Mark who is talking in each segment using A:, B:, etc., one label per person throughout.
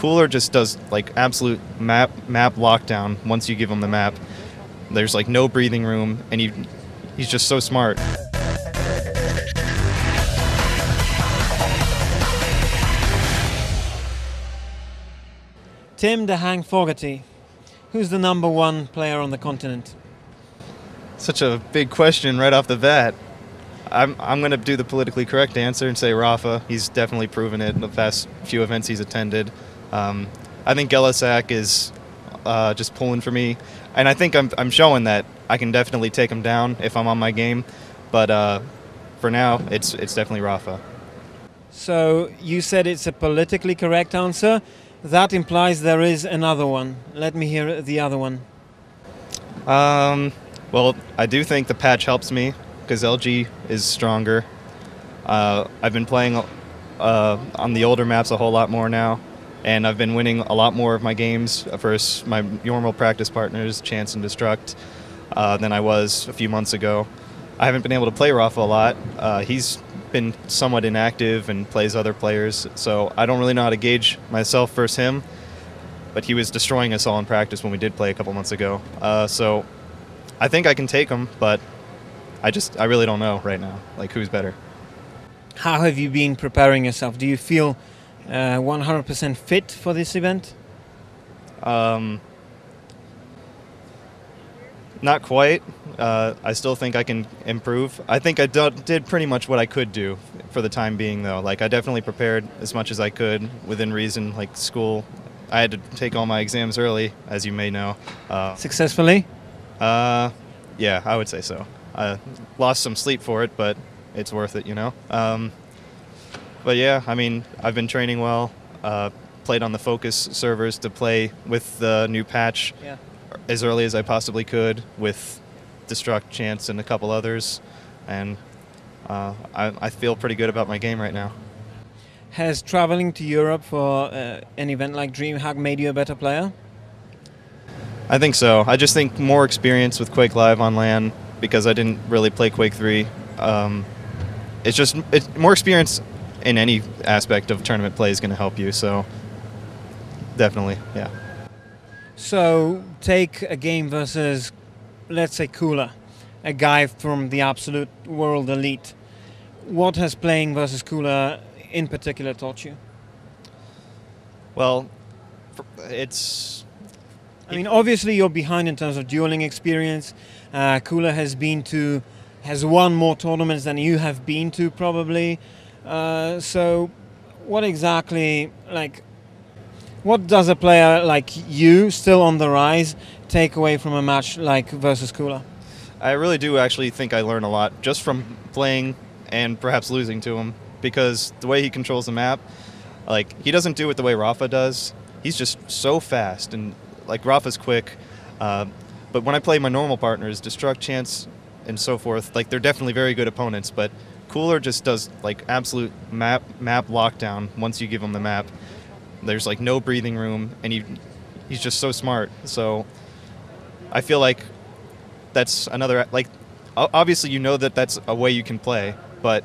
A: Cooler just does like absolute map lockdown once you give him the map. There's like no breathing room, and he's just so smart.
B: Tim DaHang Fogarty, who's the #1 player on the continent?
A: Such a big question right off the bat. I'm going to do the politically correct answer and say Rafa. He's definitely proven it in the past few events he's attended. I think Gelisak is just pulling for me, and I think I'm showing that I can definitely take him down if I'm on my game. But for now, it's definitely Rafa.
B: So you said it's a politically correct answer. That implies there is another one. Let me hear the other one.
A: Well, I do think the patch helps me because LG is stronger. I've been playing on the older maps a whole lot more now, and I've been winning a lot more of my games versus my normal practice partners, Chance and Destruct, than I was a few months ago. I haven't been able to play Rafa a lot. He's been somewhat inactive and plays other players, so I don't really know how to gauge myself versus him, but he was destroying us all in practice when we did play a couple months ago. So I think I can take him, but I really don't know right now, like who's better.
B: How have you been preparing yourself? Do you feel 100% fit for this event?
A: Not quite. I still think I can improve. I think I did pretty much what I could do for the time being, though. Like, I definitely prepared as much as I could within reason. Like school, I had to take all my exams early, as you may know.
B: Successfully?
A: Yeah, I would say so. I lost some sleep for it, but it's worth it, you know. But yeah, I mean, I've been training well. Played on the Focus servers to play with the new patch. Yeah. As early as I possibly could with Destruct, Chance, and a couple others, and I feel pretty good about my game right now.
B: Has traveling to Europe for an event like DreamHack made you a better player?
A: I think so. I just think more experience with Quake Live on LAN, because I didn't really play Quake 3. It's more experience in any aspect of tournament play is going to help you, so definitely, yeah.
B: So take a game versus, let's say, Cooler, a guy from the absolute world elite. What has playing versus Cooler in particular taught you?
A: Well,
B: I mean, obviously you're behind in terms of dueling experience. Cooler has won more tournaments than you have been to, probably. So what exactly, what does a player like you, still on the rise, take away from a match like versus Cooler?
A: I really do actually think I learn a lot just from playing and perhaps losing to him, because the way he controls the map, like, he doesn't do it the way Rafa does. He's just so fast, and like Rafa's quick. But when I play my normal partners, Destruct, Chance, and so forth, like, they're definitely very good opponents, but Cooler just does like absolute map lockdown once you give him the map. There's like no breathing room, and he's just so smart. So I feel like that's another, like, obviously you know that that's a way you can play, but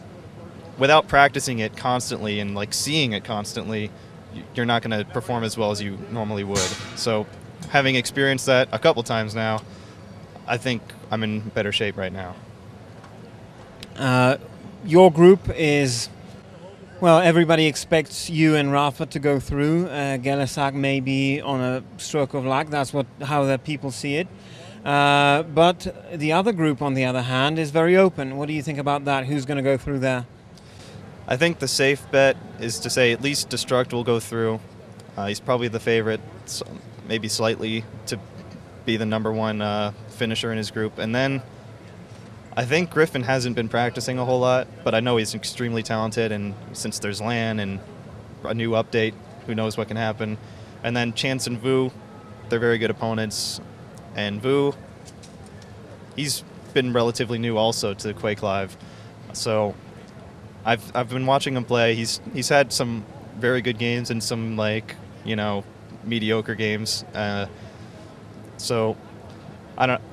A: without practicing it constantly and like seeing it constantly, you're not going to perform as well as you normally would. So having experienced that a couple times now, I think I'm in better shape right now.
B: Your group is, well, everybody expects you and Rafa to go through. Gelisak may be on a stroke of luck. That's how the people see it. But the other group, on the other hand, is very open. What do you think about that? Who's going to go through there?
A: I think the safe bet is to say at least Destruct will go through. He's probably the favorite, maybe slightly, to be the #1 finisher in his group. And then I think Griffin hasn't been practicing a whole lot, but I know he's extremely talented, and since there's LAN and a new update, who knows what can happen. And then Chance and Vu, they're very good opponents. And Vu, he's been relatively new also to Quake Live. So I've been watching him play. He's had some very good games and some, like, you know, mediocre games. So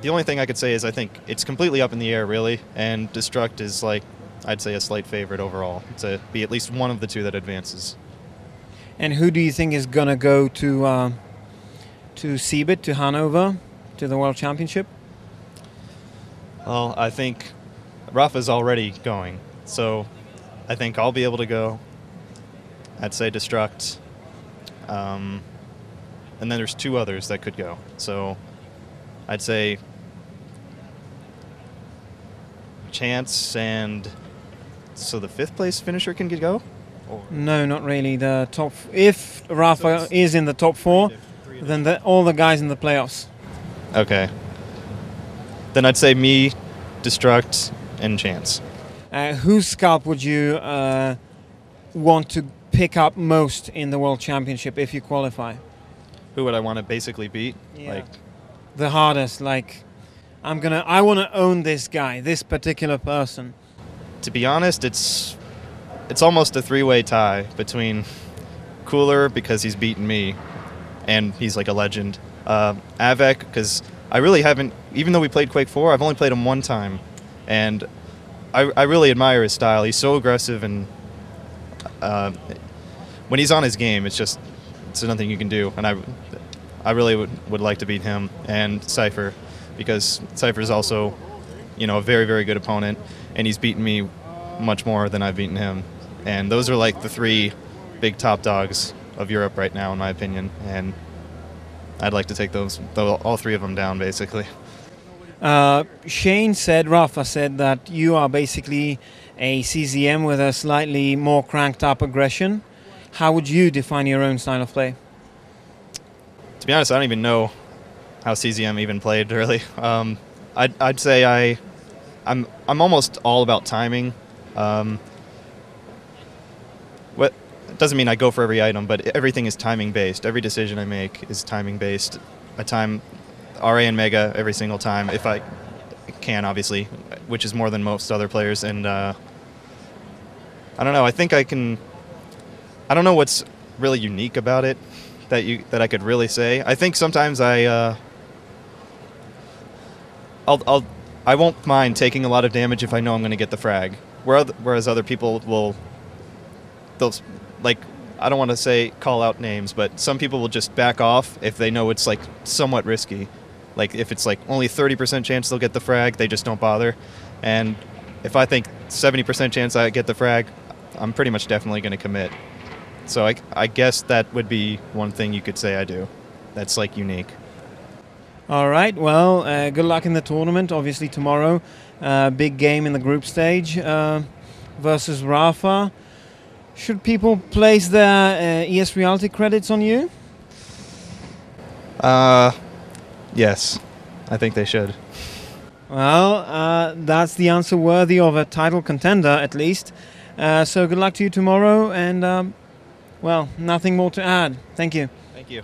A: the only thing I could say is I think it's completely up in the air, really, and Destruct is, like, I'd say a slight favorite overall to be at least one of the two that advances.
B: And who do you think is gonna go to Seabit, to Hanover, to the World Championship?
A: Well, I think Rafa's already going, so I think I'll be able to go. I'd say Destruct. And then there's two others that could go. So I'd say Chance, and so the 5th place finisher can go? Or
B: No, not really. The top. If Rafa is in the top 4, then all the guys in the playoffs.
A: Okay. Then I'd say me, Destruct, and Chance.
B: Whose scalp would you want to pick up most in the World Championship if you qualify?
A: Who would I want to basically beat?
B: Yeah.
A: Like,
B: The hardest, like, I want to own this guy, this particular person.
A: to be honest, it's almost a 3-way tie between Cooler, because he's beaten me, and he's like a legend. Avec, because I really haven't, even though we played Quake 4, I've only played him one time, and I really admire his style. He's so aggressive, and when he's on his game, it's nothing you can do. And I really would like to beat him, and Cypher, because Cypher is also, a very, very good opponent, and he's beaten me much more than I've beaten him. And those are like the 3 big top dogs of Europe right now, in my opinion. And I'd like to take all 3 of them down, basically.
B: Rafa said that you are basically a CZM with a slightly more cranked up aggression. How would you define your own style of play?
A: To be honest, I don't even know how CZM even played, really. I'd say I'm almost all about timing. It doesn't mean I go for every item, but everything is timing based. Every decision I make is timing based. I time RA and Mega every single time, if I can, obviously, which is more than most other players. And I don't know. I think I can. I don't know what's really unique about it that I could really say. I think sometimes I won't mind taking a lot of damage if I know I'm going to get the frag. Whereas other people I don't want to call out names, but some people will just back off if they know it's like somewhat risky. Like if it's like only 30% chance they'll get the frag, they just don't bother. And if I think 70% chance I get the frag, I'm pretty much definitely going to commit. So I guess that would be one thing you could say I do that's like unique.
B: All right, well, good luck in the tournament. Obviously tomorrow, big game in the group stage versus Rafa. Should people place their ES Reality credits on you?
A: Yes, I think they should.
B: Well, that's the answer worthy of a title contender, at least. So good luck to you tomorrow, and, well, nothing more to add. Thank you.
A: Thank you.